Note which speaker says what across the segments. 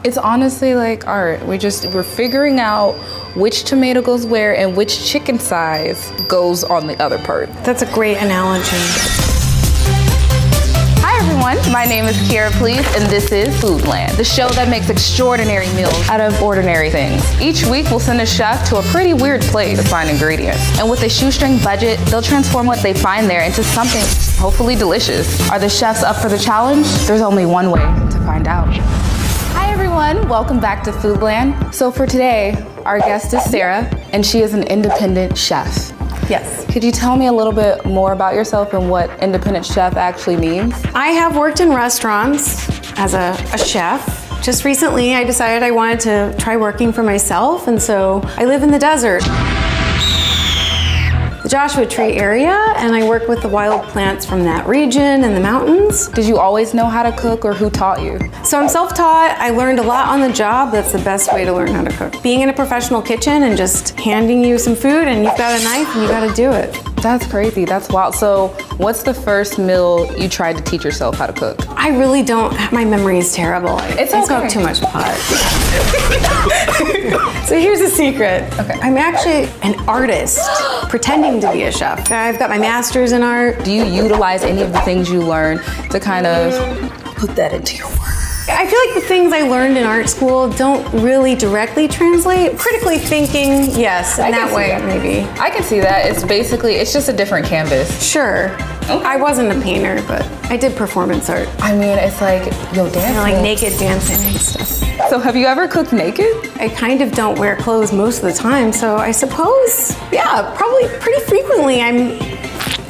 Speaker 1: It's honestly like art. We're figuring out which tomato goes where and which chicken size goes on the other part.
Speaker 2: That's a great analogy.
Speaker 1: Hi everyone, my name is Kiera Please, and this is Foodland, the show that makes extraordinary meals out of ordinary things. Each week we'll send a chef to a pretty weird place to find ingredients. And with a shoestring budget, they'll transform what they find there into something hopefully delicious. Are the chefs up for the challenge? There's only one way to find out. Hi everyone, welcome back to Foodland. So for today, our guest is Sarah, and she is an independent chef.
Speaker 2: Yes.
Speaker 1: Could you tell me a little bit more about yourself and what independent chef actually means?
Speaker 2: I have worked in restaurants as a chef. Just recently, I decided I wanted to try working for myself, and so I live in the desert, the Joshua Tree area, and I work with the wild plants from that region and the mountains.
Speaker 1: Did you always know how to cook, or who taught you?
Speaker 2: So I'm self-taught. I learned a lot on the job. That's the best way to learn how to cook. Being in a professional kitchen and just handing you some food and you've got a knife and you got to do it.
Speaker 1: That's crazy, that's wild. So what's the first meal you tried to teach yourself how to cook?
Speaker 2: I really don't, my memory is terrible. I smoke too much pot. So here's a secret.
Speaker 1: Okay.
Speaker 2: I'm actually an artist pretending to be a chef. I've got my master's in art.
Speaker 1: Do you utilize any of the things you learn to kind of put that into your work?
Speaker 2: I feel like the things I learned in art school don't really directly translate. Critically thinking, yes, in that way, maybe.
Speaker 1: I can see that. It's just a different canvas.
Speaker 2: Sure. Okay. I wasn't a painter, but I did performance art.
Speaker 1: I mean, it's like, yo, dance.
Speaker 2: Like naked dancing and stuff.
Speaker 1: So have you ever cooked naked?
Speaker 2: I kind of don't wear clothes most of the time, so I suppose, yeah, probably pretty frequently I'm,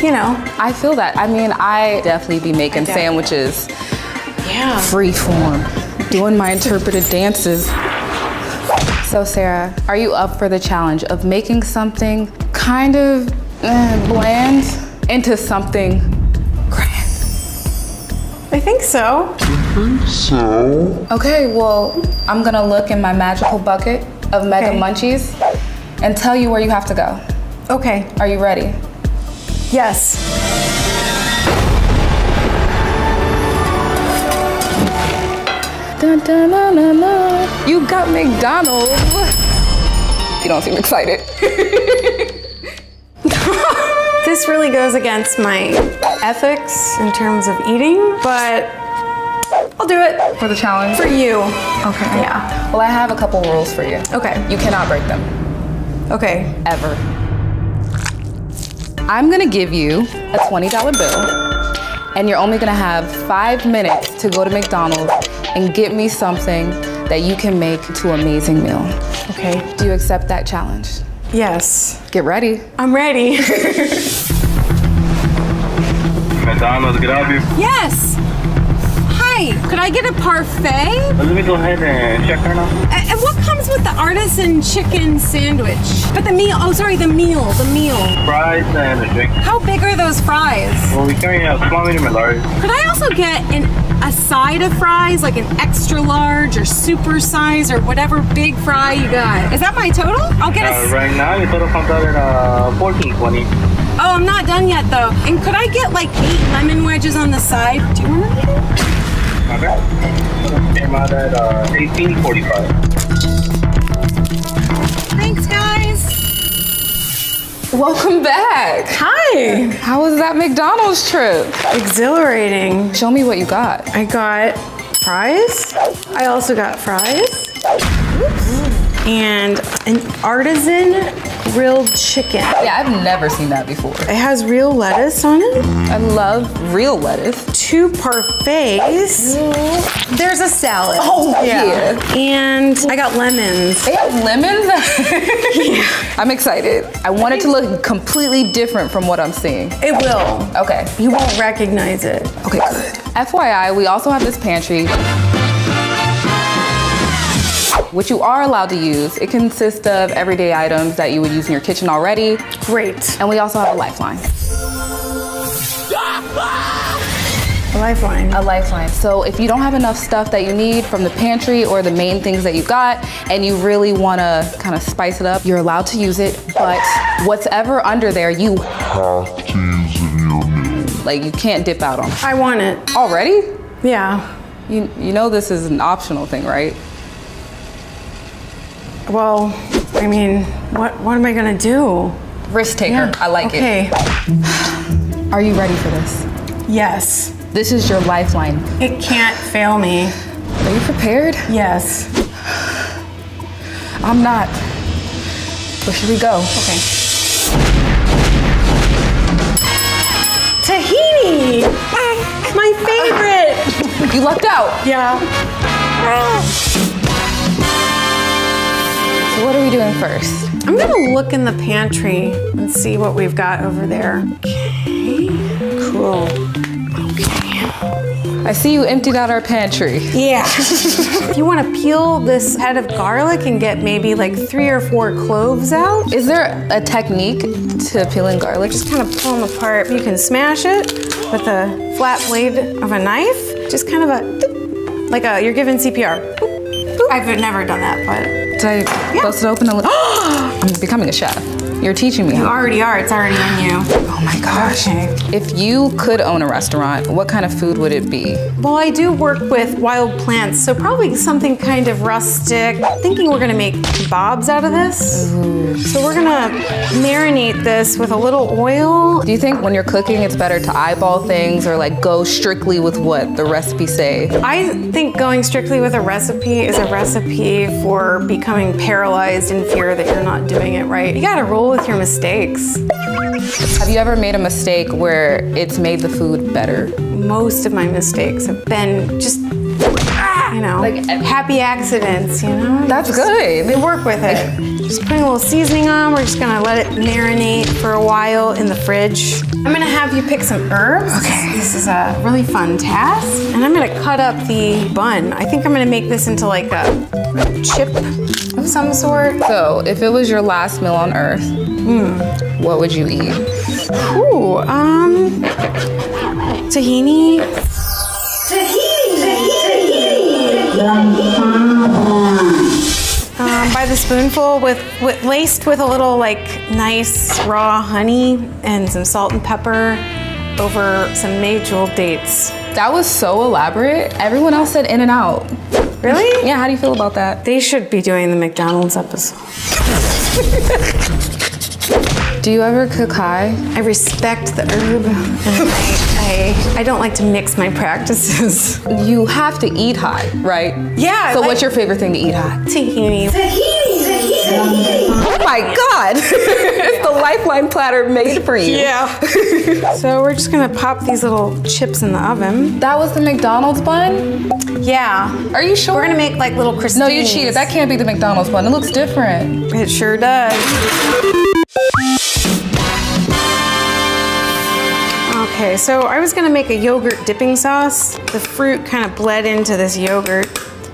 Speaker 2: you know.
Speaker 1: I feel that. I mean, I definitely be making sandwiches.
Speaker 2: Yeah.
Speaker 1: Free form, doing my interpretive dances. So Sarah, are you up for the challenge of making something kind of bland into something grand?
Speaker 2: I think so.
Speaker 1: Okay, well, I'm gonna look in my magical bucket of Mega Munchies and tell you where you have to go.
Speaker 2: Okay.
Speaker 1: Are you ready?
Speaker 2: Yes.
Speaker 1: Dun, dun, dun, dun, dun. You got McDonald's. You don't seem excited.
Speaker 2: This really goes against my ethics in terms of eating, but I'll do it.
Speaker 1: For the challenge?
Speaker 2: For you.
Speaker 1: Okay.
Speaker 2: Yeah.
Speaker 1: Well, I have a couple rules for you.
Speaker 2: Okay.
Speaker 1: You cannot break them.
Speaker 2: Okay.
Speaker 1: Ever. I'm gonna give you a $20 bill, and you're only gonna have 5 minutes to go to McDonald's and get me something that you can make to an amazing meal.
Speaker 2: Okay.
Speaker 1: Do you accept that challenge?
Speaker 2: Yes.
Speaker 1: Get ready.
Speaker 2: I'm ready.
Speaker 3: McDonald's, get out here.
Speaker 4: Yes. Hi, could I get a parfait?
Speaker 3: Let me go ahead and check her now.
Speaker 4: And what comes with the artisan chicken sandwich? But the meal, the meal.
Speaker 3: Fries and a drink.
Speaker 4: How big are those fries?
Speaker 3: Well, we carry a small, medium, and large.
Speaker 4: Could I also get a side of fries, like an extra large or super size or whatever big fry you got? Is that my total? I'll get
Speaker 3: Right now, your total comes out at $14.20.
Speaker 4: Oh, I'm not done yet though. And could I get like 8 lemon wedges on the side? Do you want to?
Speaker 3: Okay. Came out at $18.45.
Speaker 4: Thanks, guys.
Speaker 1: Welcome back.
Speaker 2: Hi.
Speaker 1: How was that McDonald's trip?
Speaker 2: Exhilarating.
Speaker 1: Show me what you got.
Speaker 2: I got fries. I also got fries. Oops. And an artisan grilled chicken.
Speaker 1: Yeah, I've never seen that before.
Speaker 2: It has real lettuce on it.
Speaker 1: I love real lettuce.
Speaker 2: 2 parfaits. There's a salad.
Speaker 1: Oh, yeah.
Speaker 2: And I got lemons.
Speaker 1: They have lemons? Yeah. I'm excited. I want it to look completely different from what I'm seeing.
Speaker 2: It will.
Speaker 1: Okay.
Speaker 2: You won't recognize it.
Speaker 1: Okay, good. FYI, we also have this pantry, which you are allowed to use. It consists of everyday items that you would use in your kitchen already.
Speaker 2: Great.
Speaker 1: And we also have a lifeline.
Speaker 2: A lifeline.
Speaker 1: A lifeline. So if you don't have enough stuff that you need from the pantry or the main things that you got, and you really want to kind of spice it up, you're allowed to use it. But whatever under there, you have to use in your meal. Like, you can't dip out on it.
Speaker 2: I want it.
Speaker 1: Already?
Speaker 2: Yeah.
Speaker 1: You know this is an optional thing, right?
Speaker 2: Well, I mean, what am I gonna do?
Speaker 1: Risk taker. I like
Speaker 2: okay.
Speaker 1: it. Are you ready for this?
Speaker 2: Yes.
Speaker 1: This is your lifeline.
Speaker 2: It can't fail me.
Speaker 1: Are you prepared?
Speaker 2: Yes.
Speaker 1: I'm not. Where should we go?
Speaker 2: Okay. Tahini! My favorite!
Speaker 1: You lucked out.
Speaker 2: Yeah.
Speaker 1: So what are we doing first?
Speaker 2: I'm gonna look in the pantry and see what we've got over there. Okay. Cool.
Speaker 1: I see you emptied out our pantry.
Speaker 2: Yeah. If you want to peel this head of garlic and get maybe like 3 or 4 cloves out,
Speaker 1: Is there a technique to peeling garlic?
Speaker 2: just kind of pull them apart. You can smash it with a flat blade of a knife. Just kind of you're giving CPR. Boop, boop. I've never done that, but
Speaker 1: Did I bust it open a little? I'm becoming a chef. You're teaching me.
Speaker 2: you already are. It's already in you.
Speaker 1: Oh my gosh.
Speaker 2: Okay.
Speaker 1: If you could own a restaurant, what kind of food would it be?
Speaker 2: Well, I do work with wild plants, so probably something kind of rustic. Thinking we're gonna make kebabs out of this.
Speaker 1: Ooh.
Speaker 2: So we're gonna marinate this with a little oil.
Speaker 1: Do you think when you're cooking it's better to eyeball things or like go strictly with what the recipes say?
Speaker 2: I think going strictly with a recipe is a recipe for becoming paralyzed in fear that you're not doing it right. You gotta roll with your mistakes.
Speaker 1: Have you ever made a mistake where it's made the food better?
Speaker 2: Most of my mistakes have been just, happy accidents,
Speaker 1: That's good.
Speaker 2: They work with it. Just putting a little seasoning on. We're just gonna let it marinate for a while in the fridge. I'm gonna have you pick some herbs. Okay. This is a really fun task. And I'm gonna cut up the bun. I think I'm gonna make this into like a chip of some sort.
Speaker 1: So, if it was your last meal on earth, what would you eat?
Speaker 2: Ooh, tahini. By the spoonful with laced with a little like nice raw honey and some salt and pepper over some May-jeweled dates.
Speaker 1: That was so elaborate. Everyone else said In and Out.
Speaker 2: Really?
Speaker 1: Yeah, how do you feel about that?
Speaker 2: They should be doing the McDonald's episode.
Speaker 1: Do you ever cook high?
Speaker 2: I respect the herb. And I don't like to mix my practices.
Speaker 1: You have to eat high, right?
Speaker 2: Yeah.
Speaker 1: So what's your favorite thing to eat high?
Speaker 2: tahini?
Speaker 1: Oh my God! It's the lifeline platter made for you.
Speaker 2: Yeah. So we're just gonna pop these little chips in the oven.
Speaker 1: That was the McDonald's bun?
Speaker 2: Yeah.
Speaker 1: Are you sure?
Speaker 2: We're gonna make like little croissants.
Speaker 1: No, you cheated. That can't be the McDonald's bun. It looks different.
Speaker 2: It sure does. Okay, so I was gonna make a yogurt dipping sauce. The fruit kind of bled into this yogurt.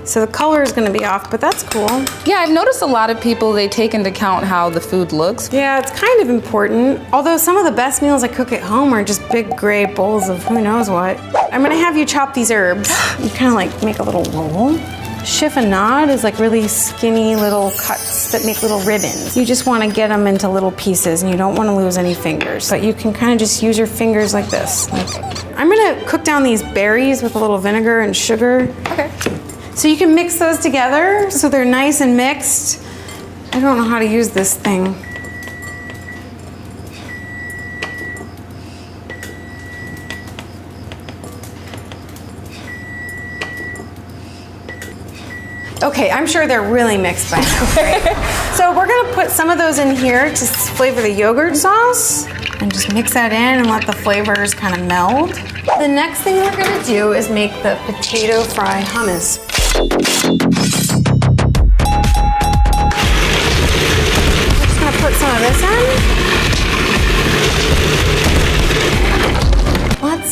Speaker 2: So the color is gonna be off, but that's cool.
Speaker 1: Yeah, I've noticed a lot of people, they take into account how the food looks.
Speaker 2: Yeah, it's kind of important. Although some of the best meals I cook at home are just big gray bowls of who knows what. I'm gonna have you chop these herbs. You kind of like make a little roll. Chiffonade is like really skinny little cuts that make little ribbons. You just want to get them into little pieces and you don't want to lose any fingers. But you can kind of just use your fingers like this. I'm gonna cook down these berries with a little vinegar and sugar.
Speaker 1: Okay.
Speaker 2: So you can mix those together so they're nice and mixed. I don't know how to use this thing. Okay, I'm sure they're really mixed by now. Right? So we're gonna put some of those in here to flavor the yogurt sauce and just mix that in and let the flavors kind of meld. The next thing we're gonna do is make the potato fry hummus. I'm just gonna put some of this in. Let's,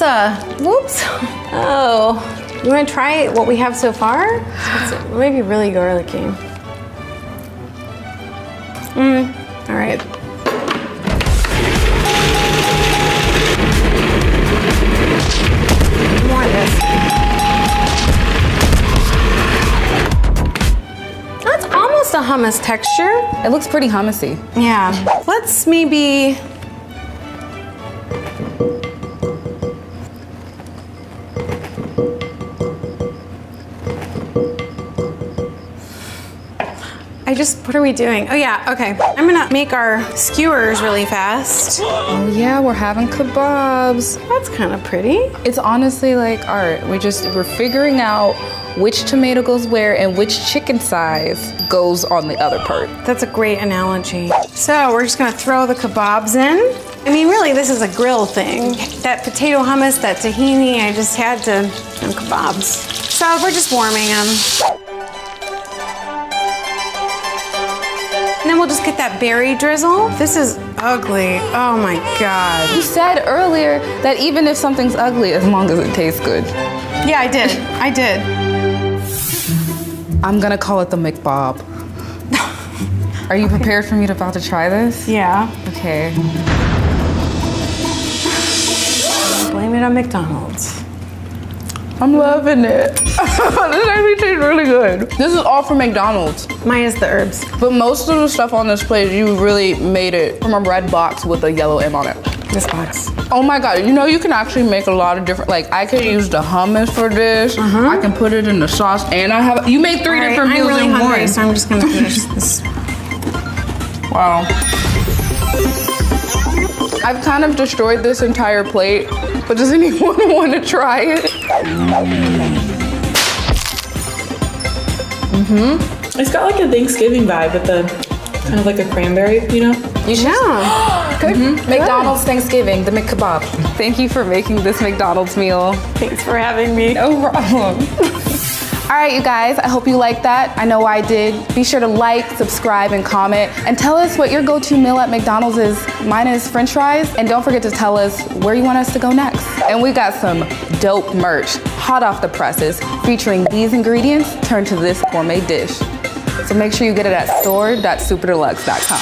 Speaker 2: whoops. Oh. You want to try what we have so far? It's maybe really garlicky. All right. More of this. That's almost a hummus texture.
Speaker 1: It looks pretty hummusy.
Speaker 2: Yeah. Let's maybe what are we doing? Oh yeah, okay. I'm gonna make our skewers really fast.
Speaker 1: Oh yeah, we're having kebabs.
Speaker 2: That's kind of pretty.
Speaker 1: It's honestly like art. We're figuring out which tomato goes where and which chicken size goes on the other part.
Speaker 2: That's a great analogy. So we're just gonna throw the kebabs in. I mean, really, this is a grill thing. That potato hummus, that tahini, I just had to, and kebabs. So we're just warming them. And then we'll just get that berry drizzle. This is ugly. Oh my God.
Speaker 1: You said earlier that even if something's ugly, as long as it tastes good.
Speaker 2: Yeah, I did. I did.
Speaker 1: I'm gonna call it the McBob. Are you prepared for me to about to try this?
Speaker 2: Yeah.
Speaker 1: Okay.
Speaker 2: Blame it on McDonald's.
Speaker 1: I'm loving it. This actually tastes really good. This is all from McDonald's.
Speaker 2: Minus the herbs.
Speaker 1: But most of the stuff on this plate, you really made it from a red box with a yellow M on it.
Speaker 2: This box.
Speaker 1: Oh my God, you know you can actually make a lot of different, like I could use the hummus for this. I can put it in the sauce and you made three different meals
Speaker 2: I'm really
Speaker 1: in
Speaker 2: hungry,
Speaker 1: one.
Speaker 2: so I'm just gonna finish this.
Speaker 1: Wow. I've kind of destroyed this entire plate, but does anyone want to try it?
Speaker 5: It's got like a Thanksgiving vibe with the kind of like a cranberry, you know?
Speaker 1: You should.
Speaker 2: Yeah.
Speaker 1: Good. McDonald's Thanksgiving, the McKebab. Thank you for making this McDonald's meal.
Speaker 2: Thanks for having me.
Speaker 1: No problem. All right, you guys, I hope you liked that. I know I did. Be sure to like, subscribe, and comment. And tell us what your go-to meal at McDonald's is. Mine is French fries. And don't forget to tell us where you want us to go next. And we got some dope merch, hot off the presses, featuring these ingredients turned to this gourmet dish. So make sure you get it at store.superdeluxe.com.